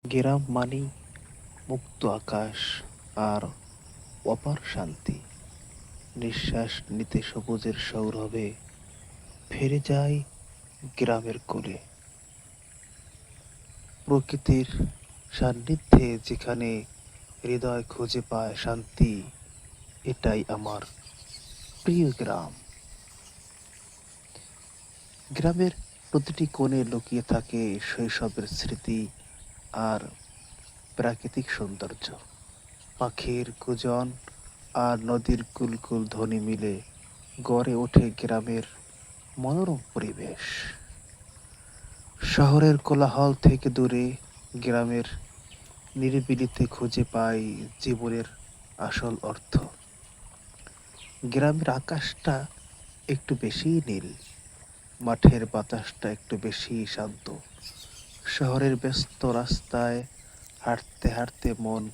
গ্রাম মানেই মুক্ত আকাশ আর অপার শান্তি। নিঃশ্বাস নিতে সবুজের সৌরভে ফিরে যায় গ্রামের কোলে। প্রকৃতির সান্নিধ্যে যেখানে হৃদয় খুঁজে পায় শান্তি, এটাই আমার প্রিয় গ্রাম। গ্রামের প্রতিটি কোণে লুকিয়ে থাকে শৈশবের স্মৃতি আর প্রাকৃতিক সৌন্দর্য। পাখির কুজন আর নদীর কুলকুল ধ্বনি মিলে গড়ে ওঠে গ্রামের মনোরম পরিবেশ। শহরের কোলাহল থেকে দূরে গ্রামের নিরিবিলিতে খুঁজে পাই জীবনের আসল অর্থ। গ্রামের আকাশটা একটু বেশিই নীল, মাঠের বাতাসটা একটু বেশি শান্ত। শহরের ব্যস্ত রাস্তায় হাঁটতে হাঁটতে মন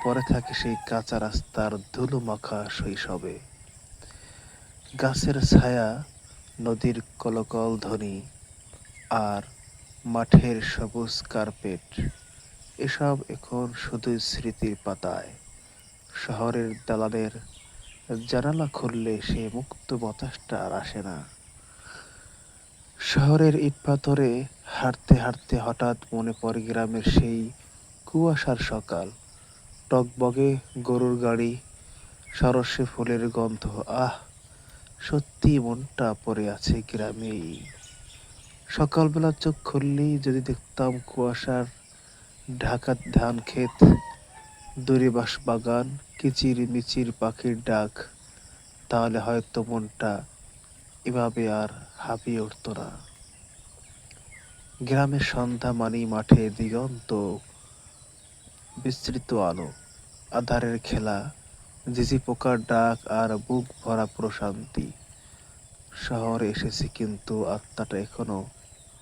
পড়ে থাকে সেই কাঁচা রাস্তার ধুলো মাখা শৈশবে। গাছের ছায়া, নদীর কলকল ধ্বনি আর মাঠের সবুজ কার্পেট, এসব এখন শুধুই স্মৃতির পাতায়। শহরের দালানের জানালা খুললে সে মুক্ত বাতাসটা আর আসে না। শহরের ইটপাথরে হাঁটতে হাঁটতে হঠাৎ মনে পড়ে গ্রামের সেই কুয়াশার সকাল, টগবগে গরুর গাড়ি, সরষে ফুলের গন্ধ। আহ, সত্যি মনটা পড়ে আছে গ্রামেই। সকালবেলা চোখ খুললেই যদি দেখতাম কুয়াশার ঢাকা ধান ক্ষেত, দূরে বাঁশ বাগান, কিচির মিচির পাখির ডাক, তাহলে হয়তো মনটা এভাবে আর হাঁপিয়ে উঠত না। গ্রামের সন্ধ্যা মানেই মাঠে দিগন্ত বিস্তৃত আলো, আঁধারের খেলা, ঝিঝি পোকার ডাক আর বুক ভরা প্রশান্তি। শহরে এসেছি কিন্তু আত্মাটা এখনো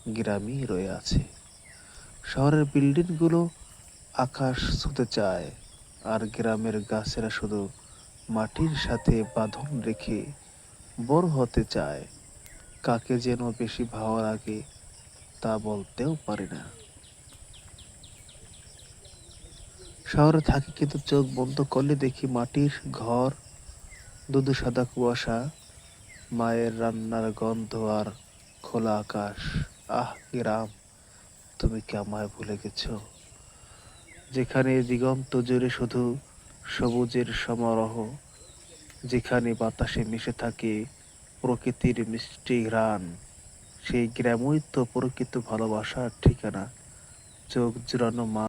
গ্রামেই রয়ে আছে। শহরের বিল্ডিংগুলো আকাশ ছুঁতে চায়, আর গ্রামের গাছেরা শুধু মাটির সাথে বাঁধন রেখে বড় হতে চায়। কাকে যেন বেশি ভালো লাগে তা বলতেও পারি না। শহরে থাকি কিন্তু চোখ বন্ধ করলে দেখি মাটির ঘর, ধুধু সাদা কুয়াশা, মায়ের রান্নার গন্ধ আর খোলা আকাশ। আহ গ্রাম, তুমি কি আমায় ভুলে গেছো? যেখানে দিগন্ত জুড়ে শুধু সবুজের সমারোহ, যেখানে বাতাসে মিশে থাকে প্রকৃতির মিষ্টি ঘ্রাণ, সেই গ্রামই তো প্রকৃত ভালোবাসার ঠিকানা। চোখ জুড়ানো মা